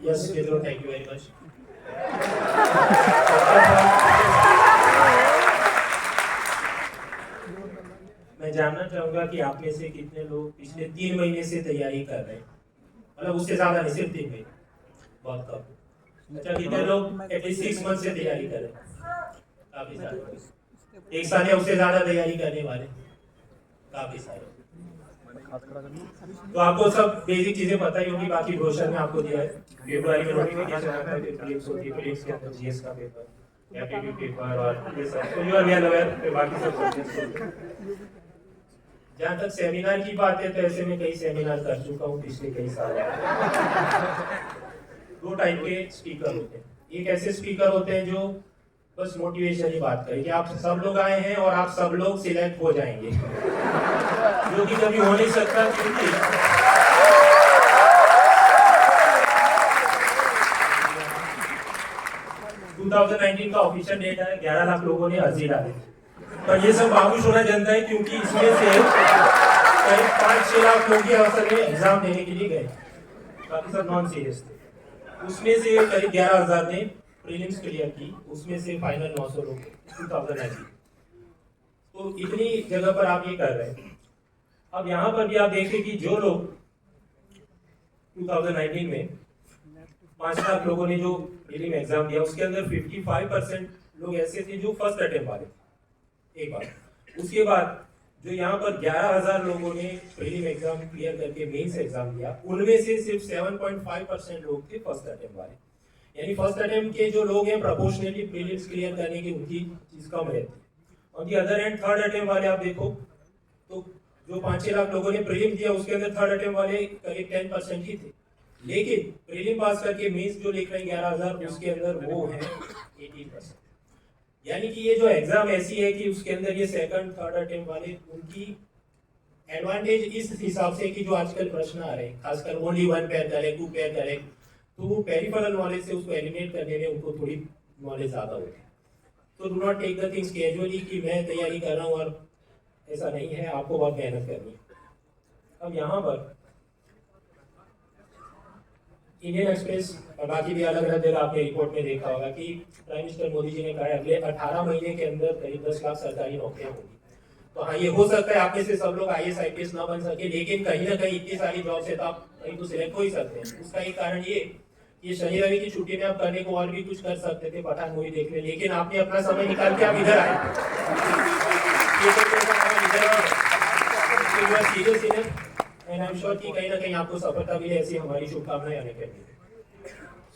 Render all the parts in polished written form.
Yes, Pedro, thank you very much. मैं जानना चाहूंगा कि आप में से कितने लोग पिछले 3 महीने से तैयारी कर रहे हैं, मतलब उससे ज्यादा नहीं, सिर्फ 3 महीने, बहुत कम। अच्छा, कितने लोग एटलीस्ट 6 मंथ से तैयारी कर रहे हैं? काफी सारे। 1 साल या उससे ज्यादा तैयारी करने वाले काफी सारे। तो आपको सब बेसिक चीजें पता ही होगी, बाकी ब्रोशर में आपको दिया है। फेब्रुआरी में नोटिफिकेशन आता है, प्रीलिम्स होती है, प्रीलिम्स के अंदर जीएस का पेपर, एप्टीट्यूड पेपर और ये सब, तो यू आर वेल अवेयर, फिर बाकी सब सब्जेक्ट्स। जहाँ तक सेमिनार की बात है, तो ऐसे में कई सेमिनार कर चुका हूँ पिछले कई साल। 2 टाइप के स्पीकर होते हैं। एक ऐसे स्पीकर होते हैं जो बस मोटिवेशन की बात करें कि आप सब लोग आए हैं और आप सब लोग सिलेक्ट हो जाएंगे, जो कि कभी हो नहीं सकता, क्योंकि 2019 का ऑफिशियल डेट है, 11 लाख लोगों ने अर्जी डाली, पर ये सब बाबूश होना जनता है, क्योंकि इसमें से करीब 5-6 लाख लोग अवसर में एग्जाम देने के लिए गए, बाकी सब नॉन सीरियस थे। उसमें से करीब 11,000 ने प्रीलिम्स क्लियर की, उसमें से फाइनल 900 लोग 2019। तो इतनी जगह पर आप ये कर रहे हैं। अब यहाँ पर भी आप देखें कि जो लोग 2019 में 5 लाख लोगों ने जो प्रीलिम एग्जाम दिया, उसके अंदर 55% लोग ऐसे थे जो फर्स्ट अटेम्प्ट वाले, एक बार। उसके बाद जो यहाँ पर 11,000 लोगों ने प्रीलिम एग्जाम क्लियर करके मेंस एग्जाम दिया, उनमें से सिर्फ 7.5% लोग थे फर्स्ट अटेम्प्ट वाले। यानी फर्स्ट अटेम्प्ट के जो लोग हैं प्रोपोर्शनली प्रीलिम्स क्लियर करने की उनकी चीज कम रहती है। On the other hand third attempt वाले आप देखो तो जो 5-6 लाख लोगों ने प्रीलिम दिया, उसके अंदर थर्ड अटेम्प्ट वाले करीब 10% ही थे, लेकिन प्रीलिम पास करके मेंस जो लिख रहे हैं 11,000, उसके अंदर वो है 18%। यानी कि ये जो एग्जाम ऐसी है कि उसके अंदर ये सेकंड थर्ड अटेम्प्ट वाले, उनकी एडवांटेज इस हिसाब से कि जो आजकल प्रश्न आ रहे हैं, खासकर only 1 pair correct, 2 pair correct, तो वो पेरिफेरल नॉलेज से उसको एलिमिनेट करने में उनको थोड़ी नॉलेज ज्यादा होती है। तो do not take the things casually कि मैं तैयारी कर रहा हूँ, और ऐसा नहीं है, आपको बहुत मेहनत करनी है। अब यहाँ पर इंडियन एक्सप्रेस और बाकी भी अलग अलग जगह आपने रिपोर्ट में देखा होगा कि प्राइम मिनिस्टर मोदी जी ने कहा है अगले 18 महीने के अंदर करीब 10 लाख सरकारी नौकरियां होगी। तो हाँ, ये हो सकता है आप में से सब लोग IAS IPS ना बन सके, लेकिन कहीं ना कहीं इतनी सारी जॉब से तो आप कहीं तो सिलेक्ट हो ही सकते हैं। उसका एक कारण ये शनि रवि की छुट्टी में आप करने को और भी कुछ कर सकते थे, पठान मूवी देख ले, लेकिन आपने अपना समय निकाल के आप इधर आए। एंड आई एम श्योर कि कहीं ना कहीं आपको सफलता मिले, ऐसी हमारी शुभकामनाएं आने के लिए।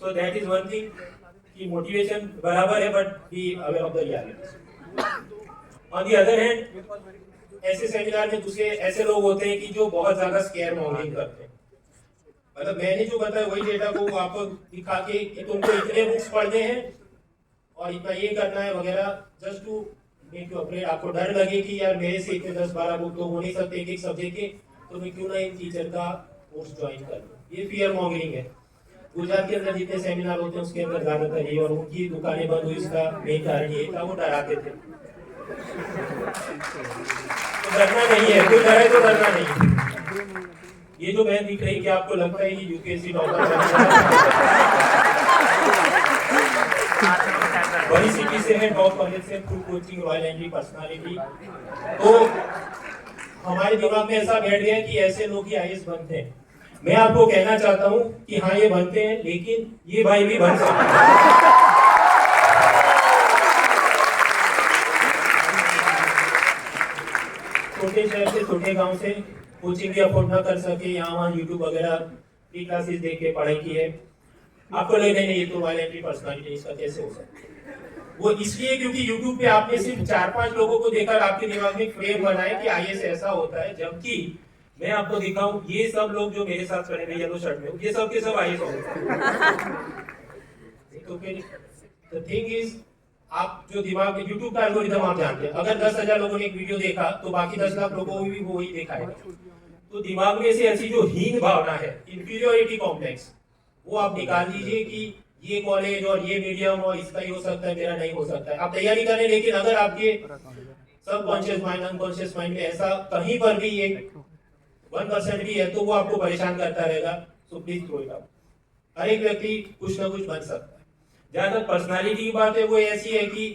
So that is one thing कि मोटिवेशन बराबर है, but be aware of the reality. On the other hand ऐसे सेमिनार में दूसरे ऐसे लोग होते हैं कि जो बहुत ज्यादा स्केयर मॉन्गिंग करते हैं। मतलब मैंने जो बताया वही डेटा को आपको दिखा के कि तुमको इतने बुक्स पढ़ने हैं और इतना ये करना है वगैरह, just to make you afraid. आपको डर लगे कि यार मेरे से इतने 10-12 बुक तो हो नहीं सकते एक एक सब्जेक्ट के, तो मैं क्यों ना इन टीचर का कोर्स ज्वाइन कर लूं। ये फियर मॉन्गिंग है। गुजरात के अंदर जितने सेमिनार होते हैं उसके अंदर ज्यादातर ये, और उनकी दुकानें बंद हुई, इसका मेन कारण ये था, वो डराते थे। तो डरना नहीं है, कोई डरे तो डरना नहीं है। ये जो बहन दिख रही कि आपको लगता है कि यूपीएससी टॉपर बड़ी सिटी से है, टॉप कॉलेज से, full coaching, royal entry personality, तो हमारे दिमाग में ऐसा बैठ गया कि ऐसे लोग ही IAS बनते हैं। मैं आपको कहना चाहता हूं कि हाँ ये बनते हैं, लेकिन ये भाई भी बन सकते हैं। छोटे शहर से, छोटे गांव से, कोचिंग भी अफोर्ड ना कर सके, यहाँ वहाँ यूट्यूब वगैरह फ्री क्लासेस देख के पढ़ाई की है, आपको लगे नहीं ये तो रॉयल एंट्री पर्सनालिटी, इसका कैसे हो सकता है? वो इसलिए क्योंकि यूट्यूब पे आपने सिर्फ 4-5 लोगों को देखकर आपके दिमाग में फ्रेम बनाए कि IAS ऐसा होता है, जबकि मैं आपको दिखाऊं ये सब लोग जो मेरे साथ खड़े हैं येलो शर्ट में, ये सब के सब IAS होते हैं। तो फिर द थिंग इज, आप जो दिमाग में यूट्यूब का एल्गोरिथम आप जानते हैं, अगर 10,000 लोगों ने एक वीडियो देखा तो बाकी 10 लाख लोगों को भी वो ही देखा है। तो दिमाग में से ऐसी जो हीन भावना है, इंफीरियोरिटी कॉम्प्लेक्स, वो आप निकाल दीजिए कि ये कॉलेज और ये मीडियम और इसका ही हो सकता है, मेरा नहीं हो सकता है। आप तैयारी करें, लेकिन अगर आपके सबकॉन्शियस माइंड, अनकॉन्शियस माइंड में ऐसा कहीं पर भी एक 1% भी है तो वो आपको परेशान करता रहेगा। So please throw it out. हर एक व्यक्ति कुछ ना कुछ बन सकता है। जहां तक पर्सनालिटी की बात है, वो ऐसी है कि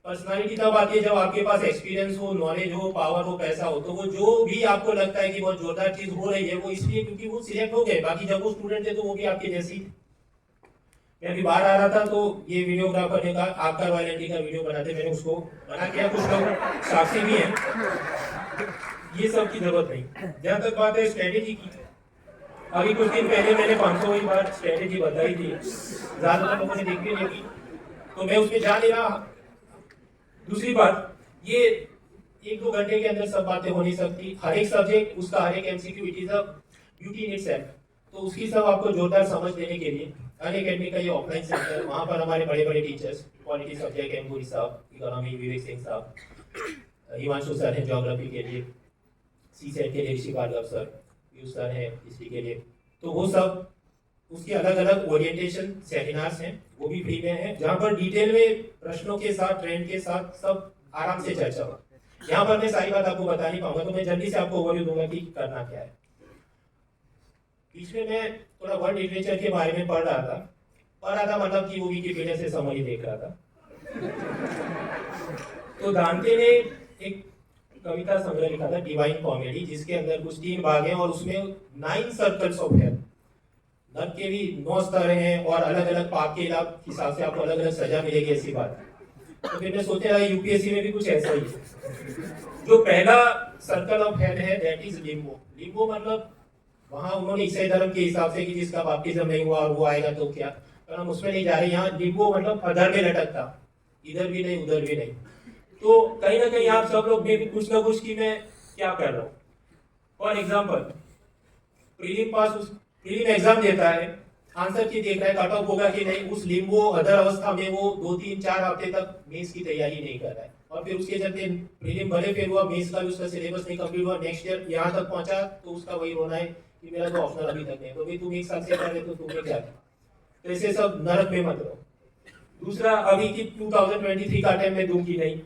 पर्सनालिटी तब आती है जब आपके पास एक्सपीरियंस हो, नॉलेज हो, पावर हो, पैसा हो। तो वो जो भी आपको लगता है कि बहुत जोरदार चीज हो रही है, वो इसलिए क्योंकि वो सिलेक्ट हो गए। बाकी जब वो स्टूडेंट थे तो वो भी आपके जैसी। मैं अभी बाहर आ रहा था तो ये वीडियोग्राफर ने कहा आपका रॉयल एनटी का वीडियो बनाते, मैंने उसको मना किया। कुछ लोग साक्षी भी हैं, ये सब की जरूरत नहीं। जहां तक बात है स्ट्रेटेजी की, अभी कुछ दिन पहले मैंने 500 बार स्ट्रेटेजी बताई थी, ज्यादातर लोगों ने देखी नहीं की, तो मैं उसमें जा नहीं रहा। दूसरी बात, ये 1-2 घंटे के अंदर सब बातें हो नहीं सकती। हर एक सब्जेक्ट, उसका हर एक MCQ, it is a beauty in itself. तो उसकी सब आपको जोरदार समझ देने के लिए अनअकैडमी का ये ऑफलाइन सेंटर, वहाँ पर हमारे बड़े बड़े टीचर्स, पॉलिटी सब्जेक्ट एमपुरी साहब, इकोनॉमी विवेक सिंह साहब, हिमांशु सर है ज्योग्राफी के लिए, सीसेट के लिए ऋषि भार्गव सर, पीयूष सर है हिस्ट्री के लिए। तो वो सब उसके अलग अलग ओरिएंटेशन सेमिनार्स हैं, वो भी फ्री में है, जहाँ पर डिटेल में प्रश्नों के साथ, ट्रेंड के साथ सब आराम से चर्चा हो। यहाँ पर मैं सारी बात आपको बता नहीं पाऊंगा, तो मैं जल्दी से आपको ओवरव्यू दूंगा कि करना क्या है। बीच में मैं थोड़ा वर्ल्ड लिटरेचर के बारे में पढ़ रहा था मतलब कि वो विकिपीडिया से समरी देख रहा था। तो दांते ने एक कविता संग्रह लिखा था, डिवाइन कॉमेडी, जिसके अंदर कुछ 3 भाग हैं और उसमें 9 सर्कल्स ऑफ हेल, नर्क के भी 9 स्तर हैं और अलग अलग पाप के हिसाब से आपको अलग अलग सजा मिलेगी, ऐसी बात। तो फिर मैं सोचा यूपीएससी में भी कुछ ऐसा ही है। जो पहला सर्कल ऑफ हेल है, दैट इज लिम्बो। लिम्बो मतलब वहां उन्होंने ईसाई धर्म के हिसाब से कि जिसका बैप्टिज्म नहीं हुआ और वो आएगा तो क्या, पर हम उसमें नहीं जा रहे। यहाँ लिम्बो मतलब अधर में लटकता, इधर भी नहीं उधर भी नहीं। तो कहीं ना कहीं आप सब लोग में भी कुछ ना कुछ कि मैं क्या कर रहा हूँ। फॉर एग्जाम्पल, प्रीलिम एग्जाम देता है, आंसर की देख रहा है कट ऑफ होगा कि नहीं, उस लिम्बो अदर अवस्था में वो 2-3-4 हफ्ते तक मेंस की तैयारी नहीं कर रहा है। और फिर उसके चलते प्रीलिम भले फेल हुआ, मेंस का भी उसका सिलेबस नहीं कंप्लीट हुआ, नेक्स्ट ईयर यहाँ तक पहुंचा तो उसका वही रोना है कि मेरा तो ऑप्शनल अभी तक नहीं। तो भाई तुम 1 साल से कर रहे तो तुम्हें क्या। तो ऐसे सब नरक में मत रहो। दूसरा, अभी की 2023 का अटेम्प्ट में दूं कि नहीं,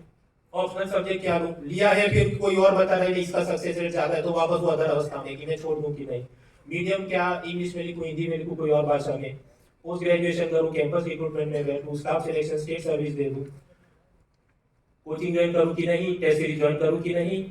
ऑप्शनल सब्जेक्ट क्या लूं, लिया है फिर कोई और बता रहा है इसका सक्सेस रेट ज्यादा है, तो वापस वो अदर अवस्था में कि मैं छोड़ दूं कि नहीं। मीडियम क्या, इंग्लिश में लिखूं, हिंदी में लिखूं, कोई और भाषा में, पोस्ट ग्रेजुएशन करूं, कैंपस रिक्रूटमेंट में बैठूं, स्टाफ सिलेक्शन, स्टेट सर्विस दे दूं, कोचिंग ज्वाइन करूं कि नहीं, टेस्ट सीरीज ज्वाइन करूं कि नहीं।